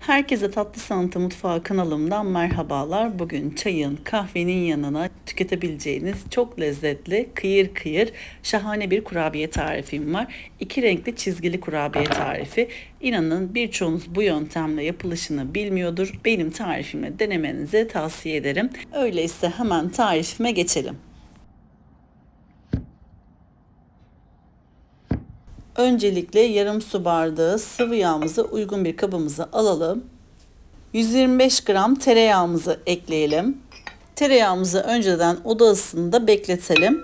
Herkese Tatlı Sanatı Mutfağı kanalımdan merhabalar. Bugün çayın, kahvenin yanına tüketebileceğiniz çok lezzetli, kıyır kıyır, şahane bir kurabiye tarifim var. İki renkli çizgili kurabiye tarifi. İnanın birçoğunuz bu yöntemle yapılışını bilmiyordur. Benim tarifimle denemenizi tavsiye ederim. Öyleyse hemen tarifime geçelim. Öncelikle yarım su bardağı sıvı yağımızı uygun bir kabımıza alalım. 125 gram tereyağımızı ekleyelim. Tereyağımızı önceden oda ısısında bekletelim.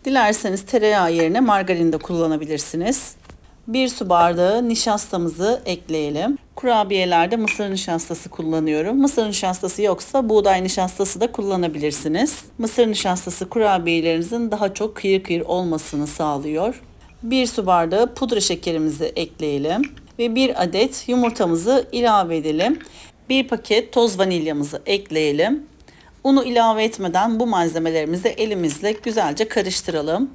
Dilerseniz tereyağı yerine margarin de kullanabilirsiniz. 1 su bardağı nişastamızı ekleyelim. Kurabiyelerde mısır nişastası kullanıyorum. Mısır nişastası yoksa buğday nişastası da kullanabilirsiniz. Mısır nişastası kurabiyelerinizin daha çok kıyır kıyır olmasını sağlıyor. 1 su bardağı pudra şekerimizi ekleyelim ve 1 adet yumurtamızı ilave edelim. 1 paket toz vanilyamızı ekleyelim. Unu ilave etmeden bu malzemelerimizi elimizle güzelce karıştıralım.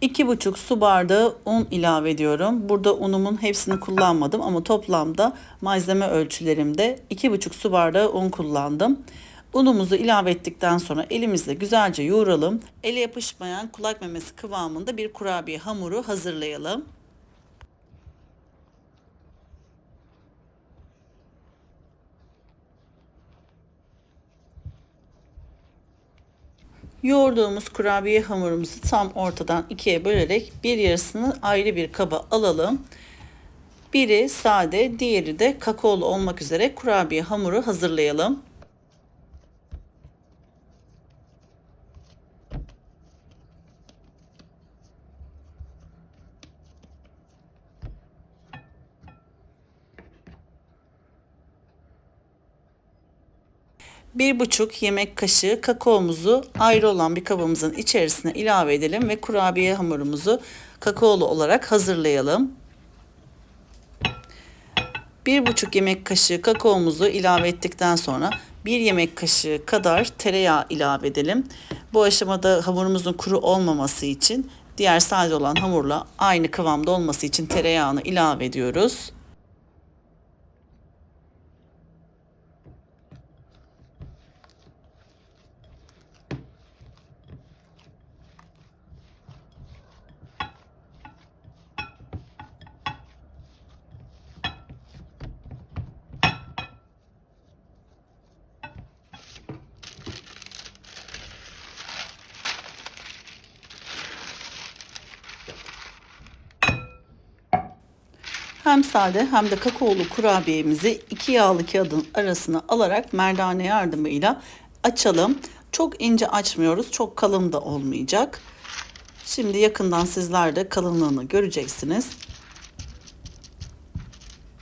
İki buçuk su bardağı un ilave ediyorum. Burada unumun hepsini kullanmadım ama toplamda malzeme ölçülerimde 2,5 su bardağı un kullandım. Unumuzu ilave ettikten sonra elimizle güzelce yoğuralım. Ele yapışmayan kulak memesi kıvamında bir kurabiye hamuru hazırlayalım. Yoğurduğumuz kurabiye hamurumuzu tam ortadan ikiye bölerek bir yarısını ayrı bir kaba alalım. Biri sade, diğeri de kakaolu olmak üzere kurabiye hamuru hazırlayalım. Bir buçuk yemek kaşığı kakaomuzu ayrı olan bir kabımızın içerisine ilave edelim ve kurabiye hamurumuzu kakaolu olarak hazırlayalım. 1,5 yemek kaşığı kakaomuzu ilave ettikten sonra 1 yemek kaşığı kadar tereyağı ilave edelim. Bu aşamada hamurumuzun kuru olmaması için diğer sade olan hamurla aynı kıvamda olması için tereyağını ilave ediyoruz. Hem sade hem de kakaolu kurabiyemizi iki yağlı kağıdın arasına alarak merdane yardımıyla açalım. Çok ince açmıyoruz, çok kalın da olmayacak. Şimdi yakından sizler de kalınlığını göreceksiniz.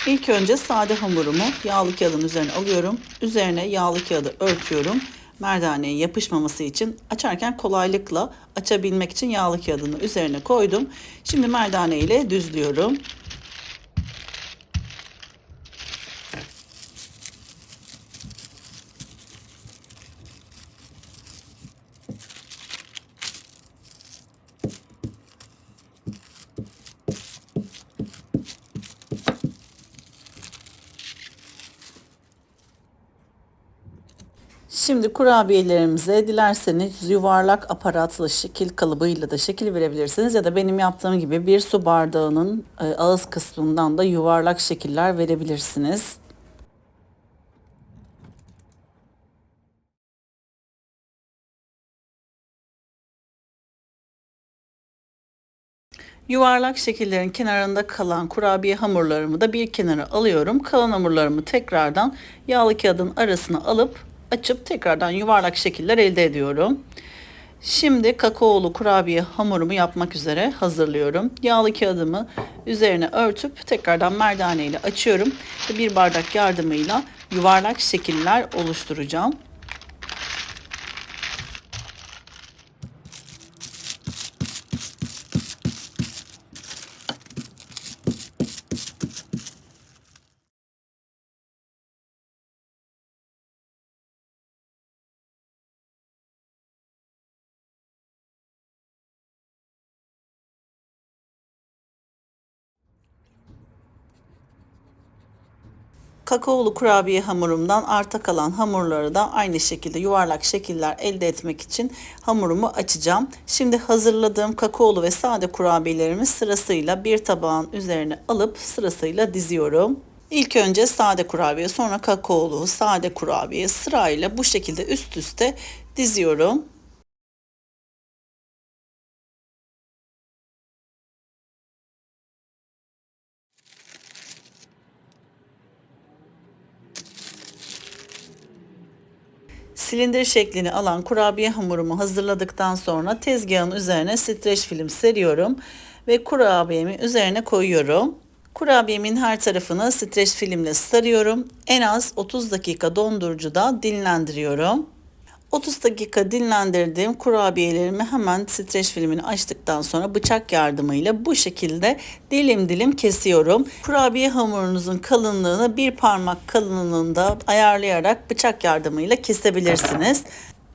İlk önce sade hamurumu yağlı kağıdın üzerine alıyorum. Üzerine yağlı kağıdı örtüyorum. Merdaneye yapışmaması için açarken kolaylıkla açabilmek için yağlı kağıdını üzerine koydum. Şimdi merdane ile düzlüyorum. Şimdi kurabiyelerimize dilerseniz yuvarlak aparatlı şekil kalıbıyla da şekil verebilirsiniz ya da benim yaptığım gibi bir su bardağının ağız kısmından da yuvarlak şekiller verebilirsiniz. Yuvarlak şekillerin kenarında kalan kurabiye hamurlarımı da bir kenara alıyorum. Kalan hamurlarımı tekrardan yağlı kağıdın arasına alıp açıp tekrardan yuvarlak şekiller elde ediyorum. Şimdi kakaolu kurabiye hamurumu yapmak üzere hazırlıyorum. Yağlı kağıdımı üzerine örtüp tekrardan merdane ile açıyorum ve bir bardak yardımıyla yuvarlak şekiller oluşturacağım. Kakaolu kurabiye hamurumdan arta kalan hamurları da aynı şekilde yuvarlak şekiller elde etmek için hamurumu açacağım. Şimdi hazırladığım kakaolu ve sade kurabiyelerimi sırasıyla bir tabağın üzerine alıp sırasıyla diziyorum. İlk önce sade kurabiye, sonra kakaolu, sade kurabiye sırayla bu şekilde üst üste diziyorum. Silindir şeklini alan kurabiye hamurumu hazırladıktan sonra tezgahın üzerine streç film seriyorum ve kurabiyemi üzerine koyuyorum. Kurabiyemin her tarafını streç filmle sarıyorum. En az 30 dakika dondurucuda dinlendiriyorum. 30 dakika dinlendirdiğim kurabiyelerimi hemen streç filmini açtıktan sonra bıçak yardımıyla bu şekilde dilim dilim kesiyorum. Kurabiye hamurunuzun kalınlığını bir parmak kalınlığında ayarlayarak bıçak yardımıyla kesebilirsiniz.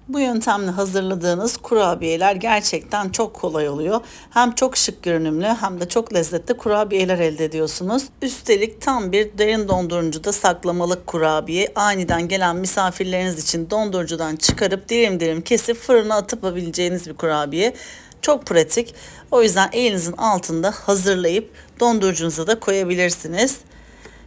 Bu yöntemle hazırladığınız kurabiyeler gerçekten çok kolay oluyor. Hem çok şık görünümlü hem de çok lezzetli kurabiyeler elde ediyorsunuz. Üstelik tam bir derin dondurucuda saklamalık kurabiye. Aniden gelen misafirleriniz için dondurucudan çıkarıp dilim dilim kesip fırına atabileceğiniz bir kurabiye. Çok pratik. O yüzden elinizin altında hazırlayıp dondurucunuza da koyabilirsiniz.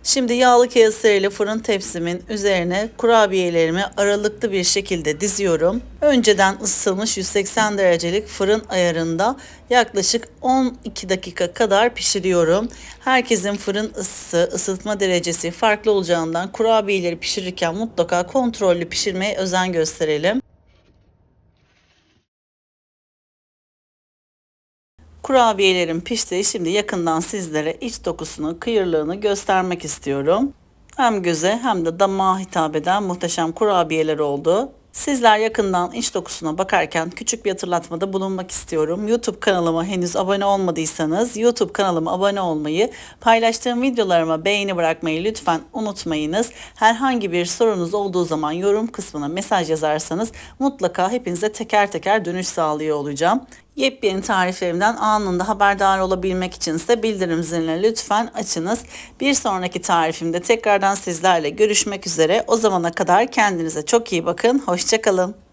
Şimdi yağlı kağıt seriyle fırın tepsimin üzerine kurabiyelerimi aralıklı bir şekilde diziyorum. Önceden ısıtılmış 180 derecelik fırın ayarında yaklaşık 12 dakika kadar pişiriyorum. Herkesin fırın ısısı, ısıtma derecesi farklı olacağından kurabiyeleri pişirirken mutlaka kontrollü pişirmeye özen gösterelim. Kurabiyelerim pişti. Şimdi yakından sizlere iç dokusunu, kıyırlığını göstermek istiyorum. Hem göze hem de damağa hitap eden muhteşem kurabiyeler oldu. Sizler yakından iç dokusuna bakarken küçük bir hatırlatmada bulunmak istiyorum. YouTube kanalıma henüz abone olmadıysanız YouTube kanalıma abone olmayı, paylaştığım videolarıma beğeni bırakmayı lütfen unutmayınız. Herhangi bir sorunuz olduğu zaman yorum kısmına mesaj yazarsanız mutlaka hepinize teker teker dönüş sağlıyor olacağım. Yepyeni tariflerimden anında haberdar olabilmek için ise bildirim zilini lütfen açınız. Bir sonraki tarifimde tekrardan sizlerle görüşmek üzere. O zamana kadar kendinize çok iyi bakın. Hoşça kalın.